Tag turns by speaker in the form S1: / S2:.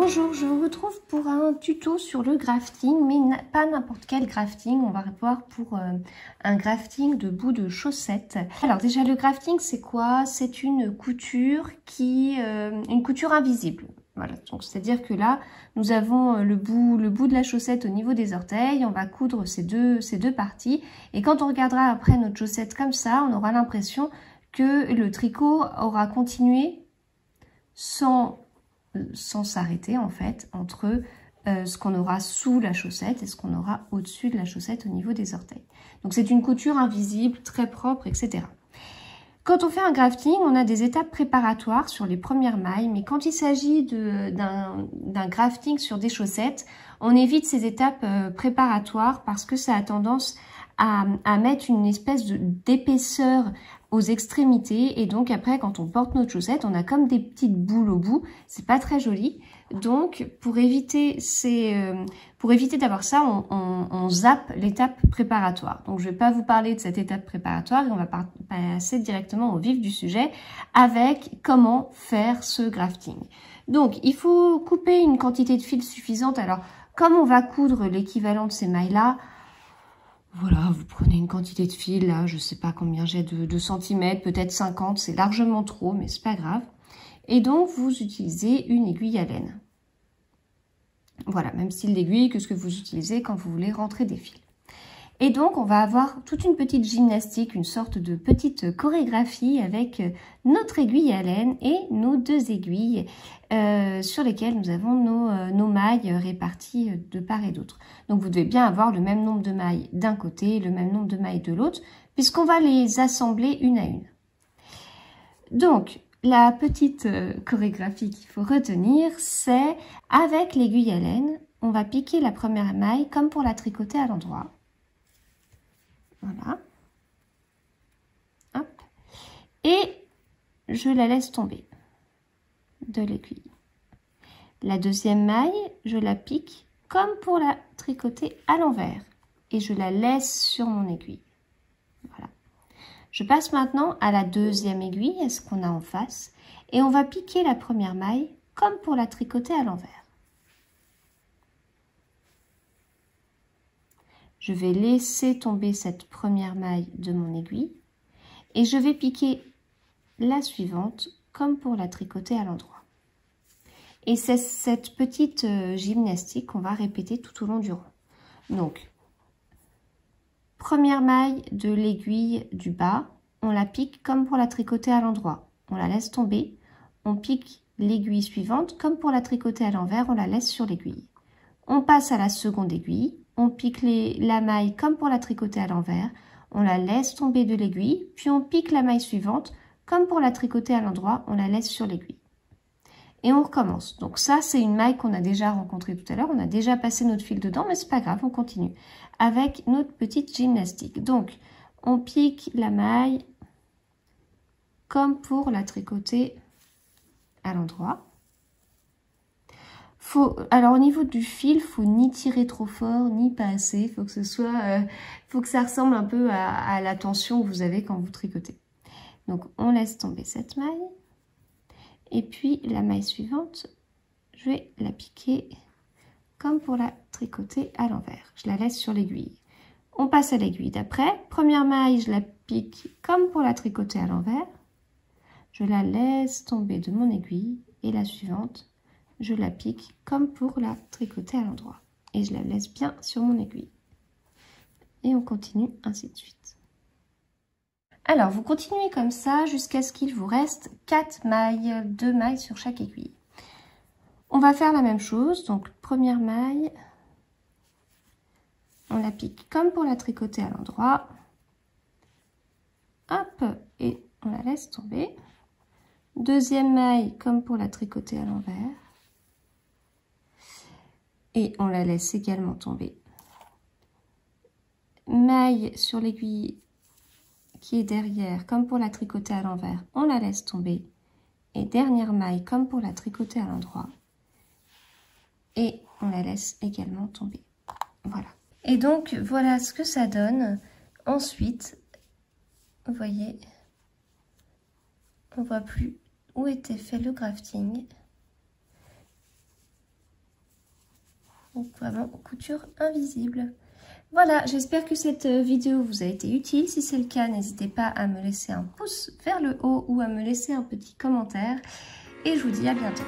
S1: Bonjour, je vous retrouve pour un tuto sur le grafting, mais pas n'importe quel grafting. On va voir pour un grafting de bout de chaussettes. Alors déjà, le grafting, c'est quoi? C'est une couture une couture invisible. Voilà, donc c'est-à-dire que là, nous avons le bout de la chaussette au niveau des orteils. On va coudre ces deux parties. Et quand on regardera après notre chaussette comme ça, on aura l'impression que le tricot aura continué sans s'arrêter en fait entre ce qu'on aura sous la chaussette et ce qu'on aura au-dessus de la chaussette au niveau des orteils. Donc c'est une couture invisible, très propre, etc. Quand on fait un grafting, on a des étapes préparatoires sur les premières mailles, mais quand il s'agit d'un grafting sur des chaussettes, on évite ces étapes préparatoires parce que ça a tendance à mettre une espèce d'épaisseur aux extrémités, et donc après quand on porte notre chaussette, on a comme des petites boules au bout, c'est pas très joli. Donc pour éviter d'avoir ça, on zappe l'étape préparatoire. Donc je vais pas vous parler de cette étape préparatoire et on va passer directement au vif du sujet avec comment faire ce grafting. Donc il faut couper une quantité de fil suffisante. Alors comme on va coudre l'équivalent de ces mailles là, voilà, vous prenez une quantité de fil, là, je sais pas combien j'ai de centimètres, peut-être 50, c'est largement trop, mais c'est pas grave. Et donc, vous utilisez une aiguille à laine. Voilà, même style d'aiguille que ce que vous utilisez quand vous voulez rentrer des fils. Et donc, on va avoir toute une petite gymnastique, une sorte de petite chorégraphie avec notre aiguille à laine et nos deux aiguilles sur lesquelles nous avons nos mailles réparties de part et d'autre. Donc, vous devez bien avoir le même nombre de mailles d'un côté, le même nombre de mailles de l'autre, puisqu'on va les assembler une à une. Donc, la petite chorégraphie qu'il faut retenir, c'est avec l'aiguille à laine, on va piquer la première maille comme pour la tricoter à l'endroit. Voilà. Hop. Et je la laisse tomber de l'aiguille. La deuxième maille, je la pique comme pour la tricoter à l'envers. Et je la laisse sur mon aiguille. Voilà. Je passe maintenant à la deuxième aiguille, à ce qu'on a en face. Et on va piquer la première maille comme pour la tricoter à l'envers. Je vais laisser tomber cette première maille de mon aiguille et je vais piquer la suivante comme pour la tricoter à l'endroit. Et c'est cette petite gymnastique qu'on va répéter tout au long du rang. Donc, première maille de l'aiguille du bas, on la pique comme pour la tricoter à l'endroit. On la laisse tomber, on pique l'aiguille suivante comme pour la tricoter à l'envers, on la laisse sur l'aiguille. On passe à la seconde aiguille. On pique la maille comme pour la tricoter à l'envers, on la laisse tomber de l'aiguille, puis on pique la maille suivante, comme pour la tricoter à l'endroit, on la laisse sur l'aiguille. Et on recommence. Donc ça, c'est une maille qu'on a déjà rencontrée tout à l'heure, on a déjà passé notre fil dedans, mais c'est pas grave, on continue avec notre petite gymnastique. Donc, on pique la maille comme pour la tricoter à l'endroit. Alors au niveau du fil, faut ni tirer trop fort, ni pas assez. Faut que ça ressemble un peu à la tension que vous avez quand vous tricotez. Donc on laisse tomber cette maille. Et puis la maille suivante, je vais la piquer comme pour la tricoter à l'envers. Je la laisse sur l'aiguille. On passe à l'aiguille d'après. Première maille, je la pique comme pour la tricoter à l'envers. Je la laisse tomber de mon aiguille. Et la suivante, je la pique comme pour la tricoter à l'endroit. Et je la laisse bien sur mon aiguille. Et on continue ainsi de suite. Alors, vous continuez comme ça jusqu'à ce qu'il vous reste 4 mailles, 2 mailles sur chaque aiguille. On va faire la même chose. Donc, première maille, on la pique comme pour la tricoter à l'endroit. Hop, et on la laisse tomber. Deuxième maille comme pour la tricoter à l'envers. Et on la laisse également tomber. Maille sur l'aiguille qui est derrière, comme pour la tricoter à l'envers, on la laisse tomber. Et dernière maille, comme pour la tricoter à l'endroit. Et on la laisse également tomber. Voilà. Et donc, voilà ce que ça donne. Ensuite, vous voyez, on ne voit plus où était fait le grafting. donc vraiment couture invisible. Voilà, j'espère que cette vidéo vous a été utile. Si c'est le cas, n'hésitez pas à me laisser un pouce vers le haut ou à me laisser un petit commentaire. Et je vous dis à bientôt.